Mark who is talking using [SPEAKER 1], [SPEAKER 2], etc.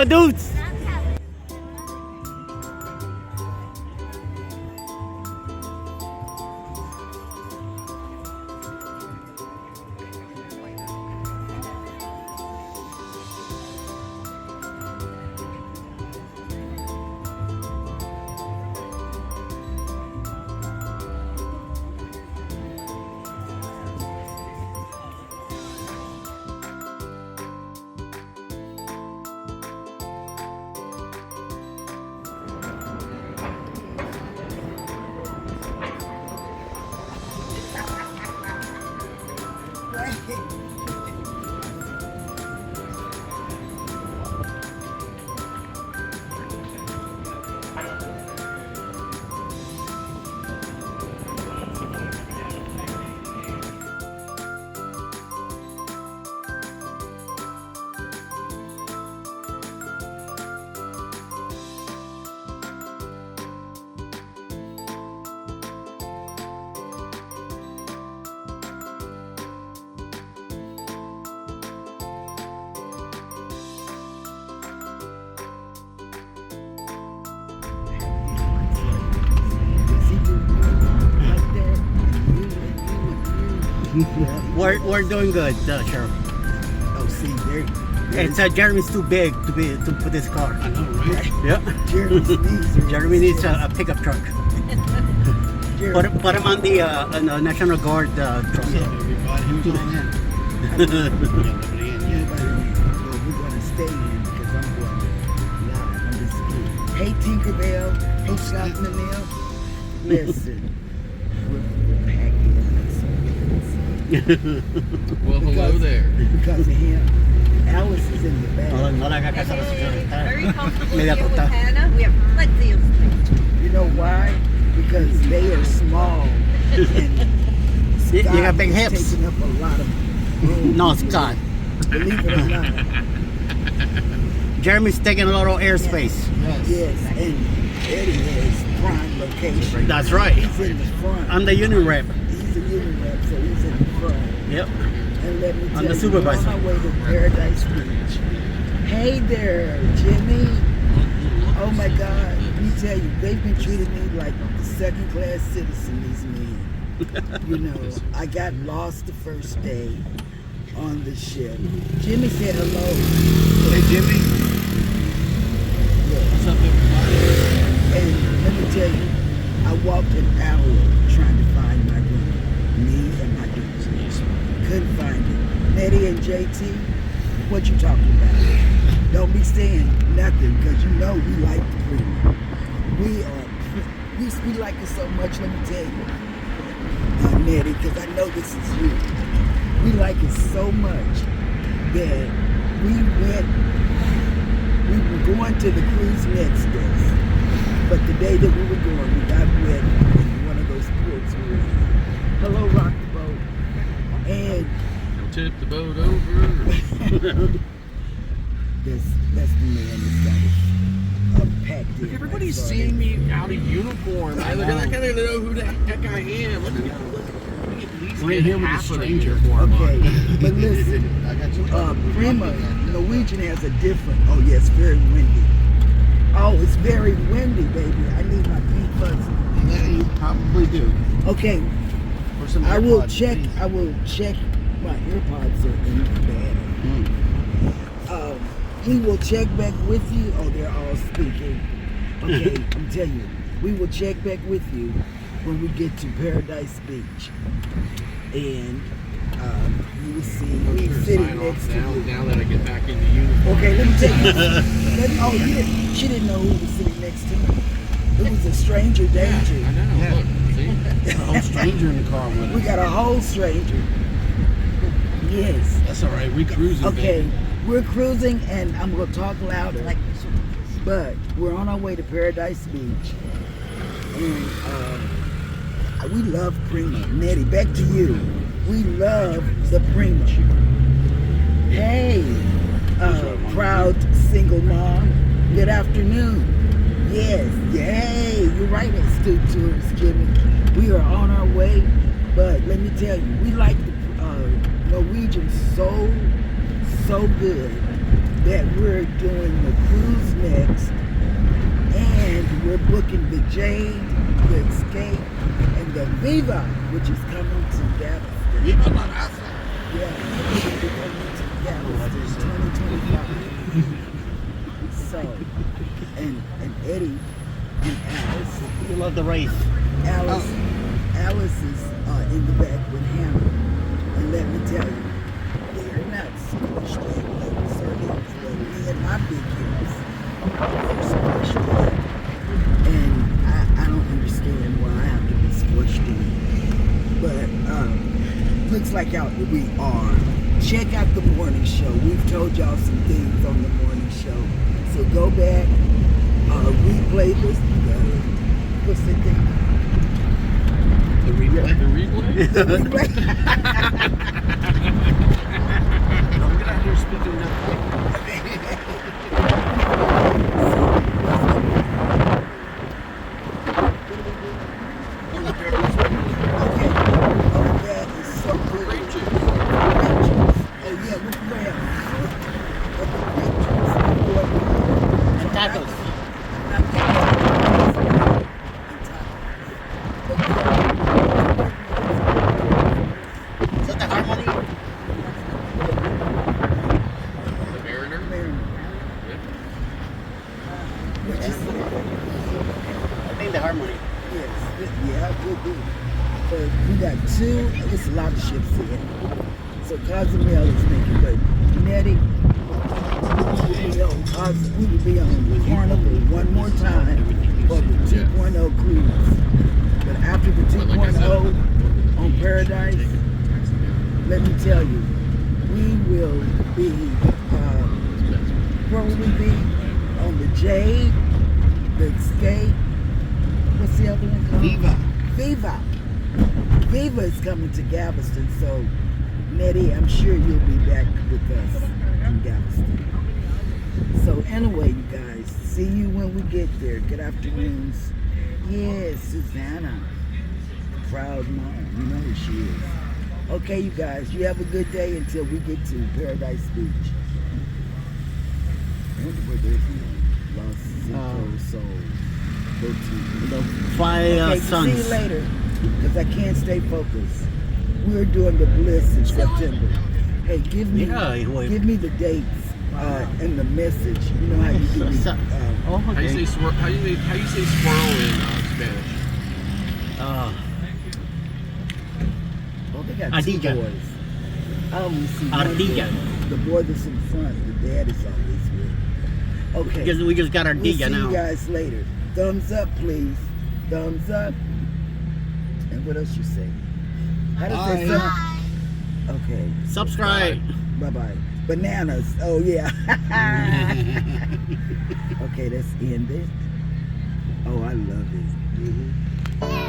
[SPEAKER 1] Dudes. We're doing good, Sheriff.
[SPEAKER 2] Oh, see, there.
[SPEAKER 1] It's Jeremy's too big to put this car.
[SPEAKER 2] I know, right?
[SPEAKER 1] Yeah.
[SPEAKER 2] Jeremy
[SPEAKER 1] needs a pickup truck. Put him on the National Guard truck.
[SPEAKER 2] Yeah, everybody who's on in. We're gonna stay in because I'm going live. I'm just kidding. Hey, Tinkerbell. Hey, Scott in the Mill. Listen, we're packing.
[SPEAKER 3] Well, hello there.
[SPEAKER 2] Because of him. Alice is in the back.
[SPEAKER 4] Very comfortable here with Hannah. We have plenty of space.
[SPEAKER 2] You know why? Because they are small. And
[SPEAKER 1] You
[SPEAKER 2] Scott
[SPEAKER 1] got big
[SPEAKER 2] is
[SPEAKER 1] hips.
[SPEAKER 2] taking up a lot of room.
[SPEAKER 1] No, Scott.
[SPEAKER 2] Believe it or not.
[SPEAKER 1] Jeremy's taking a lot of airspace.
[SPEAKER 2] Yes, and Eddie has prime location.
[SPEAKER 1] That's right.
[SPEAKER 2] He's in the front.
[SPEAKER 1] I'm the union rep.
[SPEAKER 2] He's a union rep, so he's in the front.
[SPEAKER 1] Yep.
[SPEAKER 2] And let me tell
[SPEAKER 1] I'm the
[SPEAKER 2] you,
[SPEAKER 1] supervisor.
[SPEAKER 2] we're on our way to Paradise Beach. Hey there, Jimmy. Oh my God. Let me tell you, they've been treating me like a second-class citizen, these men. You know, I got lost the first day on the ship. Jimmy said hello.
[SPEAKER 3] Hey, Jimmy.
[SPEAKER 2] Yeah.
[SPEAKER 3] What's up, everybody?
[SPEAKER 2] And let me tell you, I walked an hour trying to find my room. Me and my dudes. Couldn't find it. Nettie and JT, what you talking about? Don't be saying nothing, because you know we like the Prima. We like it so much, let me tell you. Nettie, because I know this is you. We like it so much that we were going to the cruise next day. But the day that we were going, we got wet in one of those ports we were in. Hello, Rock the Boat. And
[SPEAKER 3] Don't tip the boat over.
[SPEAKER 2] that's the man that's got it packed in.
[SPEAKER 3] Everybody's
[SPEAKER 2] right? So
[SPEAKER 3] seeing me out of uniform. They're not gonna know who the heck I am. Let me at least
[SPEAKER 1] We're
[SPEAKER 3] get
[SPEAKER 1] here with a
[SPEAKER 3] half of the
[SPEAKER 1] stranger.
[SPEAKER 3] uniform on.
[SPEAKER 2] Okay, but listen, Prima, Norwegian has a different, oh yeah, it's very windy. Oh, it's very windy, baby. I need my feet fuzzy.
[SPEAKER 3] Yeah, you probably do.
[SPEAKER 2] Okay,
[SPEAKER 3] For some
[SPEAKER 2] I will
[SPEAKER 3] AirPods,
[SPEAKER 2] check.
[SPEAKER 3] please.
[SPEAKER 2] I will check. My earpods are in the bag. We will check back with you. Oh, they're all speaking. Okay, I'm telling you, we will check back with you when we get to Paradise Beach, and you will see me
[SPEAKER 3] Sure,
[SPEAKER 2] sitting
[SPEAKER 3] sign
[SPEAKER 2] next
[SPEAKER 3] off
[SPEAKER 2] to
[SPEAKER 3] now,
[SPEAKER 2] you.
[SPEAKER 3] now that I get back into uniform.
[SPEAKER 2] Okay, let me tell you. Oh, she didn't know who was sitting next to me. It was a stranger danger.
[SPEAKER 3] Yeah, I know.
[SPEAKER 1] Yeah.
[SPEAKER 3] Look, see?
[SPEAKER 1] A whole stranger in the car with
[SPEAKER 2] We
[SPEAKER 1] us.
[SPEAKER 2] got a whole stranger. Yes.
[SPEAKER 3] That's all right. We cruising,
[SPEAKER 2] Okay,
[SPEAKER 3] baby.
[SPEAKER 2] we're cruising, and I'm gonna talk louder. But we're on our way to Paradise Beach, and we love Prima. Nettie, back to you. We love the Prima. Hey, proud single mom. Good afternoon. Yes, hey, you're right, Astute Tourist Jimmy. We are on our way, but let me tell you, we like the Norwegian so good. that we're doing the cruise next, and we're booking the Jade, the Escape, and the Viva, which is coming to Galveston.
[SPEAKER 3] Viva la raza.
[SPEAKER 2] Yeah, it's coming to Galveston 2025. So, and Eddie and Alice.
[SPEAKER 1] You love the race.
[SPEAKER 2] Alice is in the back with Hannah. And let me tell you, they're not squished in like sardines, but me and my big kids, they're squished in. And I don't understand why I have to be squished in. But looks like we are. Check out the morning show. We've told y'all some things on the morning show. So go back, replay this. What's the thing?
[SPEAKER 3] The replay?
[SPEAKER 2] The replay.
[SPEAKER 3] Don't get out here speaking that.
[SPEAKER 2] Okay. Oh, that is so good.
[SPEAKER 3] Grape juice.
[SPEAKER 2] Grape juice. Oh, yeah, we grab fruit of the grape juice before
[SPEAKER 1] And tacos. Is that the harmony?
[SPEAKER 3] The Mariner.
[SPEAKER 2] Which is,
[SPEAKER 1] I think the harmony.
[SPEAKER 2] yes, yeah, we do. But we got two, it's a lot of ships here. So Cozumel is making, but Nettie, we will be on Carnival one more time for the 2.0 cruise. But after the 2.0 on Paradise, let me tell you, we will be, where will we be? On the Jade, the Escape, what's the other one called? Viva. Viva is coming to Galveston, so Nettie, I'm sure you'll be back with us in Galveston. So anyway, you guys, see you when we get there. Good afternoons. Yes, Susanna. Proud mom. You know who she is. Okay, you guys, you have a good day until we get to Paradise Beach. I wonder where they're from. Los Cinco Soul. Go to.
[SPEAKER 1] The five
[SPEAKER 2] Okay,
[SPEAKER 1] sons.
[SPEAKER 2] see you later, because I can't stay focused. We're doing the Bliss in September. Hey, give me the dates and the message. You know how you do me.
[SPEAKER 1] Oh,
[SPEAKER 3] How you
[SPEAKER 1] okay.
[SPEAKER 3] say how you say squirrel in Spanish?
[SPEAKER 2] Oh, they got two
[SPEAKER 1] Ardilla.
[SPEAKER 2] boys. I only see one
[SPEAKER 1] Ardilla.
[SPEAKER 2] boy. The boy that's in front, the dad is always with. Okay.
[SPEAKER 1] Because we just got our
[SPEAKER 2] We'll
[SPEAKER 1] Ardilla
[SPEAKER 2] see
[SPEAKER 1] now.
[SPEAKER 2] you guys later. Thumbs up, please. Thumbs up. And what else you say? How does that sound? Okay.
[SPEAKER 1] Subscribe.
[SPEAKER 2] Bye-bye. Bananas. Oh, yeah. Okay, let's end it. Oh, I love it.